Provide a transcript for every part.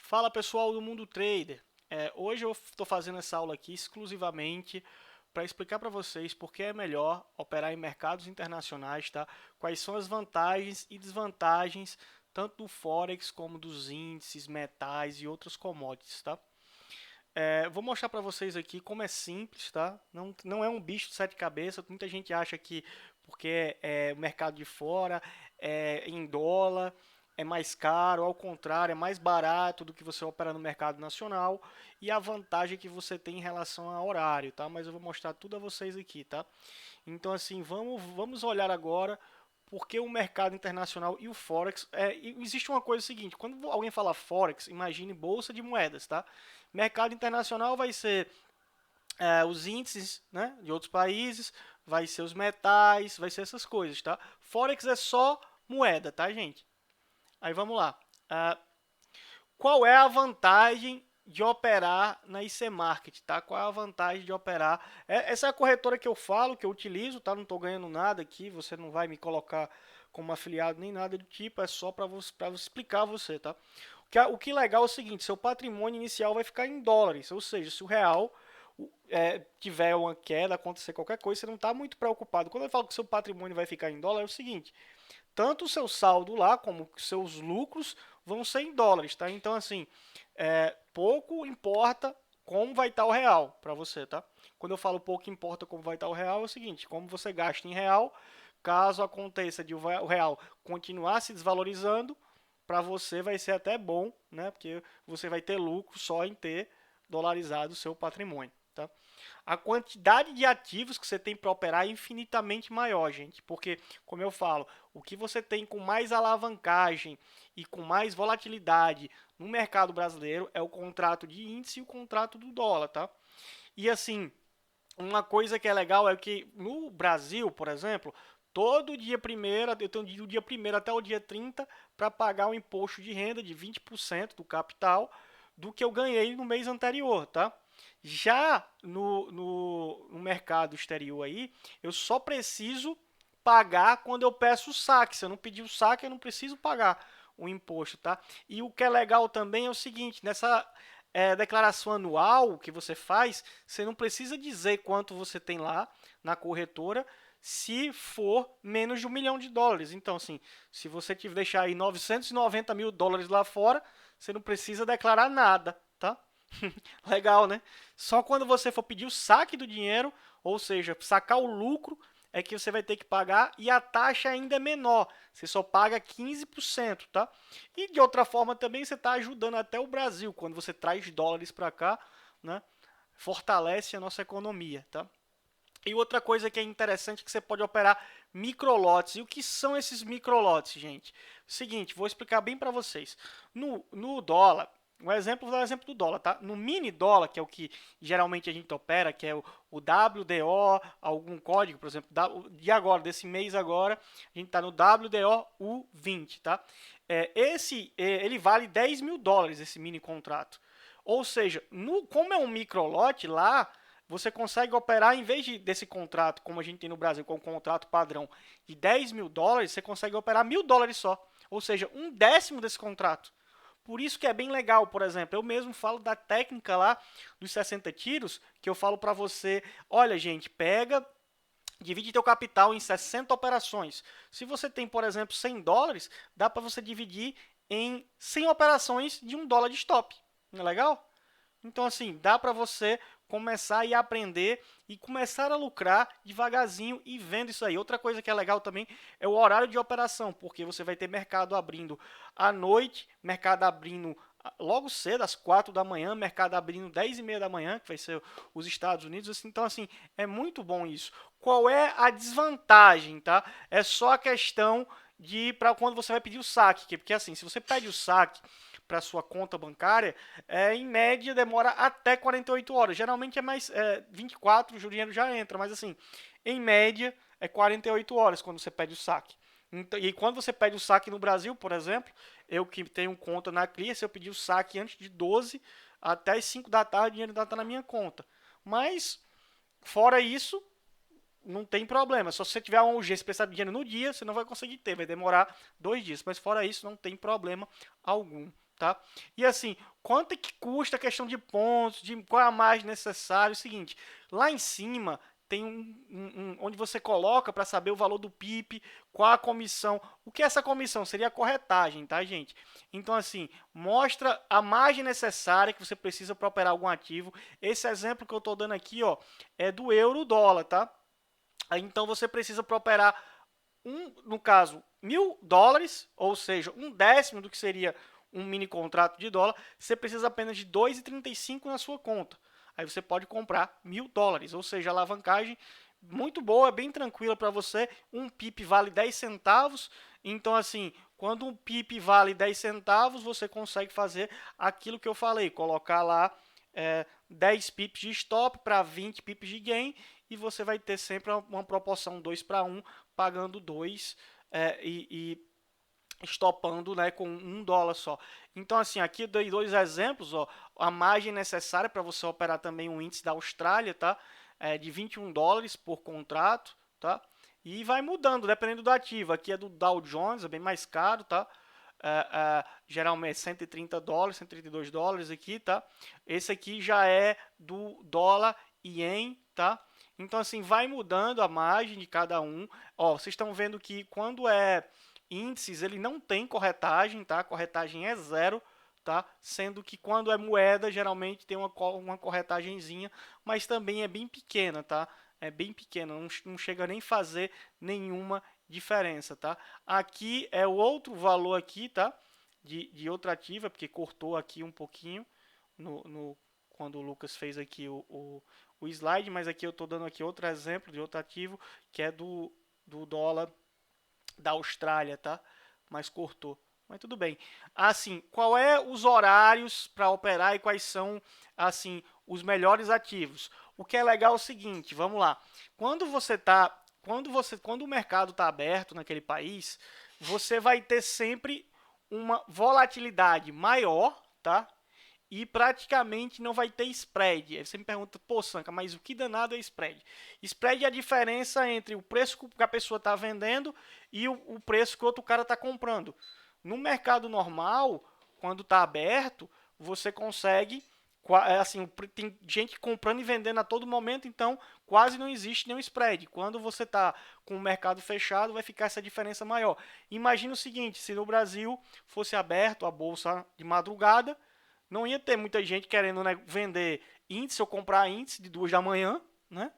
Fala pessoal do Mundo Trader. Hoje eu estou fazendo essa aula aqui exclusivamente para explicar para vocês por que é melhor operar em mercados internacionais, tá? Quais são as vantagens e desvantagens tanto do Forex como dos índices, metais e outros commodities, tá? Vou mostrar para vocês aqui como é simples, tá? Não é um bicho de sete cabeças. Muita gente acha que porque é o mercado de fora, é em dólar, é mais caro, ao contrário, é mais barato do que você operar no mercado nacional e a vantagem que você tem em relação ao horário, tá? Mas eu vou mostrar tudo a vocês aqui, tá? Então, assim, vamos olhar agora porque o mercado internacional e o Forex. Existe uma coisa seguinte: quando alguém fala Forex, imagine bolsa de moedas, tá? Mercado internacional vai ser os índices, né, de outros países, vai ser os metais, vai ser essas coisas, tá? Forex é só moeda, tá, gente? Aí vamos lá. Qual é a vantagem de operar na IC Market, tá? Qual é a vantagem de operar? Essa é a corretora que eu falo, que eu utilizo, tá? Não estou ganhando nada aqui, você não vai me colocar como afiliado nem nada do tipo, é só para explicar a você, tá? O que é legal é o seguinte: seu patrimônio inicial vai ficar em dólares, ou seja, se o real tiver uma queda, acontecer qualquer coisa, você não está muito preocupado. Quando eu falo que seu patrimônio vai ficar em dólar, é o seguinte: tanto o seu saldo lá como os seus lucros vão ser em dólares, tá? Então, assim, pouco importa como vai estar o real para você, tá? Quando eu falo pouco importa como vai estar o real, é o seguinte: como você gasta em real, caso aconteça de o real continuar se desvalorizando, para você vai ser até bom, né? Porque você vai ter lucro só em ter dolarizado o seu patrimônio, tá? A quantidade de ativos que você tem para operar é infinitamente maior, gente, porque, como eu falo, o que você tem com mais alavancagem e com mais volatilidade no mercado brasileiro é o contrato de índice e o contrato do dólar, tá? E assim, uma coisa que é legal é que no Brasil, por exemplo, todo dia primeiro, eu tenho do dia primeiro até o dia 30 para pagar o imposto de renda de 20% do capital do que eu ganhei no mês anterior, tá? Já no mercado exterior aí, eu só preciso pagar quando eu peço o saque. Se eu não pedir o saque, eu não preciso pagar o imposto, tá? E o que é legal também é o seguinte: nessa declaração anual que você faz, você não precisa dizer quanto você tem lá na corretora se for menos de US$ 1 milhão. Então, assim, se você te deixar aí 990 mil dólares lá fora, você não precisa declarar nada, tá? Legal, né? Só quando você for pedir o saque do dinheiro, ou seja, sacar o lucro, é que você vai ter que pagar e a taxa ainda é menor. Você só paga 15%, tá? E de outra forma também você está ajudando até o Brasil quando você traz dólares para cá, né? Fortalece a nossa economia, tá? E outra coisa que é interessante é que você pode operar microlotes. E o que são esses microlotes, gente? Seguinte, vou explicar bem para vocês. No dólar, vou dar um exemplo do dólar, tá? No mini dólar, que é o que geralmente a gente opera, que é o WDO, algum código, por exemplo, de agora, desse mês agora, a gente está no WDO U20, tá? Ele vale US$ 10 mil, esse mini contrato. Ou seja, como é um microlote lá, você consegue operar, em vez desse contrato, como a gente tem no Brasil, com um contrato padrão de US$ 10 mil, você consegue operar US$ 1.000 só. Ou seja, um décimo desse contrato. Por isso que é bem legal, por exemplo, eu mesmo falo da técnica lá dos 60 tiros, que eu falo para você: olha, gente, pega, divide teu capital em 60 operações. Se você tem, por exemplo, US$ 100, dá para você dividir em 100 operações de US$ 1 de stop. Não é legal? Então, assim, dá para você começar e aprender e começar a lucrar devagarzinho e vendo isso aí. Outra coisa que é legal também é o horário de operação, porque você vai ter mercado abrindo à noite, mercado abrindo logo cedo, às 4 da manhã, mercado abrindo 10h30 da manhã, que vai ser os Estados Unidos. Então, assim, é muito bom isso. Qual é a desvantagem, tá? É só a questão de para quando você vai pedir o saque, porque assim, se você pede o saque para sua conta bancária, em média demora até 48 horas. Geralmente é mais 24, o dinheiro já entra, mas assim, em média é 48 horas quando você pede o saque. Então, e quando você pede o saque no Brasil, por exemplo, eu que tenho conta na Clear, se eu pedir o saque antes de 12 até as 5 da tarde, o dinheiro ainda está na minha conta. Mas, fora isso, não tem problema. Só se você tiver uma urgência precisar de dinheiro no dia, você não vai conseguir ter, vai demorar 2 dias. Mas fora isso, não tem problema algum, tá? E assim, quanto é que custa a questão de pontos, de qual é a margem necessária? É o seguinte, lá em cima tem onde você coloca para saber o valor do PIP, qual a comissão. O que é essa comissão? Seria a corretagem, tá, gente? Então, assim, mostra a margem necessária que você precisa para operar algum ativo. Esse exemplo que eu estou dando aqui, ó, é do euro-dólar, tá? Então, você precisa para operar, no caso, $1.000, ou seja, um décimo do que seria um mini contrato de dólar, você precisa apenas de 2,35 na sua conta. Aí você pode comprar $1.000, ou seja, alavancagem muito boa, bem tranquila para você. Um PIP vale 10 centavos, então assim, quando um PIP vale 10 centavos, você consegue fazer aquilo que eu falei, colocar lá 10 pips de stop para 20 pips de gain, e você vai ter sempre uma proporção 2 para 1, pagando 2 e estopando, né, com $1 só. Então, assim, aqui eu dei dois exemplos, ó, a margem necessária para você operar também um índice da Austrália, tá? De $21 por contrato, tá? E vai mudando, dependendo do ativo. Aqui é do Dow Jones, é bem mais caro, tá? Geralmente $130, $132 aqui, tá? Esse aqui já é do dólar e ien, tá? Então, assim, vai mudando a margem de cada um. Ó, vocês estão vendo que quando é índices, ele não tem corretagem, tá? A corretagem é zero, tá? Sendo que quando é moeda, geralmente tem uma corretagenzinha, mas também é bem pequena, tá? É bem pequena, não chega nem fazer nenhuma diferença, tá? Aqui é o outro valor aqui, tá? De outra ativa, porque cortou aqui um pouquinho quando o Lucas fez aqui o slide, mas aqui eu estou dando aqui outro exemplo de outro ativo, que é do dólar da Austrália, tá? Mas cortou. Mas tudo bem. Assim, qual é os horários para operar e quais são, assim, os melhores ativos? O que é legal é o seguinte, vamos lá. Quando o mercado está aberto naquele país, você vai ter sempre uma volatilidade maior, tá? E praticamente não vai ter spread. Aí você me pergunta, pô, Sanca, mas o que danado é spread? Spread é a diferença entre o preço que a pessoa está vendendo e o preço que o outro cara está comprando. No mercado normal, quando está aberto, você consegue, assim, tem gente comprando e vendendo a todo momento, então quase não existe nenhum spread. Quando você está com o mercado fechado, vai ficar essa diferença maior. Imagina o seguinte, se no Brasil fosse aberto a bolsa de madrugada, não ia ter muita gente querendo, né, vender índice ou comprar índice de 2 da manhã, né?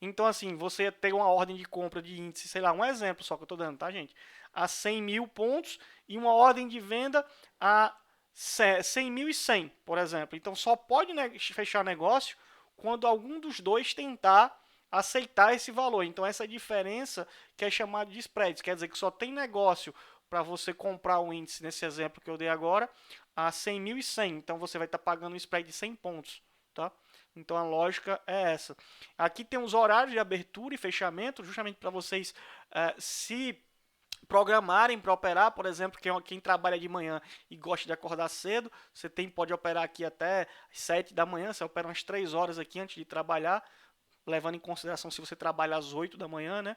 Então, assim, você ia ter uma ordem de compra de índice, sei lá, um exemplo só que eu estou dando, tá, gente? A 100 mil pontos e uma ordem de venda a 100.100, por exemplo. Então, só pode fechar negócio quando algum dos dois tentar aceitar esse valor. Então, essa diferença que é chamada de spread, quer dizer que só tem negócio para você comprar um índice, nesse exemplo que eu dei agora, a 100.100. Então, você vai estar pagando um spread de 100 pontos, tá? Então, a lógica é essa. Aqui tem os horários de abertura e fechamento, justamente para vocês se programarem para operar. Por exemplo, quem trabalha de manhã e gosta de acordar cedo, você pode operar aqui até 7 da manhã, você opera umas 3 horas aqui antes de trabalhar, levando em consideração se você trabalha às 8 da manhã, né?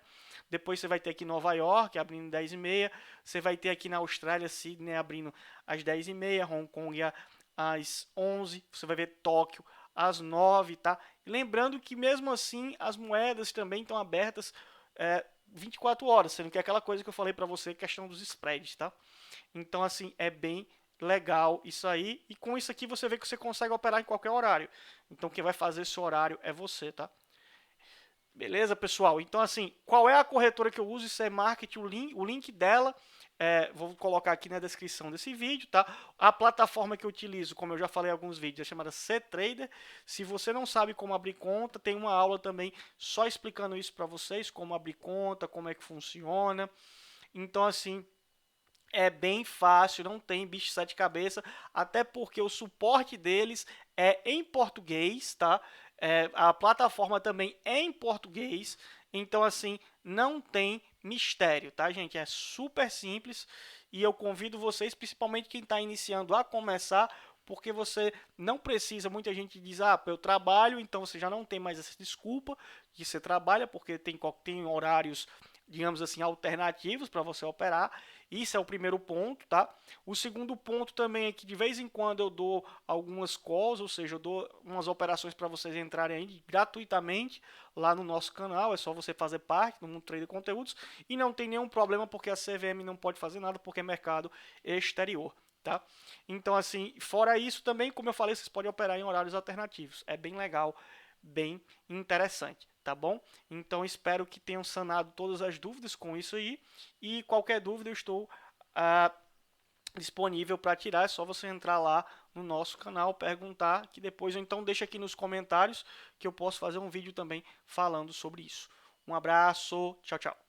Depois você vai ter aqui Nova York abrindo 10h30, você vai ter aqui na Austrália, Sydney abrindo às 10h30, Hong Kong às 11, você vai ver Tóquio às 9, tá? E lembrando que mesmo assim as moedas também estão abertas 24 horas, sendo que é aquela coisa que eu falei para você, questão dos spreads, tá? Então assim, é bem legal isso aí, e com isso aqui você vê que você consegue operar em qualquer horário. Então quem vai fazer esse horário é você, tá? Beleza, pessoal? Então, assim, qual é a corretora que eu uso? Isso é Market, o link dela vou colocar aqui na descrição desse vídeo, tá? A plataforma que eu utilizo, como eu já falei em alguns vídeos, é chamada CTrader. Se você não sabe como abrir conta, tem uma aula também só explicando isso para vocês, como abrir conta, como é que funciona. Então, assim, é bem fácil, não tem bicho de sete cabeças, até porque o suporte deles é em português, tá? A plataforma também é em português, então assim, não tem mistério, tá, gente? É super simples e eu convido vocês, principalmente quem está iniciando, a começar, porque você não precisa, muita gente diz, eu trabalho, então você já não tem mais essa desculpa de você trabalha, porque tem horários digamos assim, alternativos para você operar. Isso é o primeiro ponto, tá? O segundo ponto também é que de vez em quando eu dou algumas calls, ou seja, eu dou umas operações para vocês entrarem aí gratuitamente lá no nosso canal. É só você fazer parte do Mundo Trader Conteúdos e não tem nenhum problema porque a CVM não pode fazer nada porque é mercado exterior. Tá? Então, assim, fora isso também, como eu falei, vocês podem operar em horários alternativos. É bem legal, bem interessante, tá bom? Então, espero que tenham sanado todas as dúvidas com isso aí. E qualquer dúvida, eu estou disponível para tirar. É só você entrar lá no nosso canal, perguntar, que depois, ou então deixa aqui nos comentários que eu posso fazer um vídeo também falando sobre isso. Um abraço, tchau, tchau.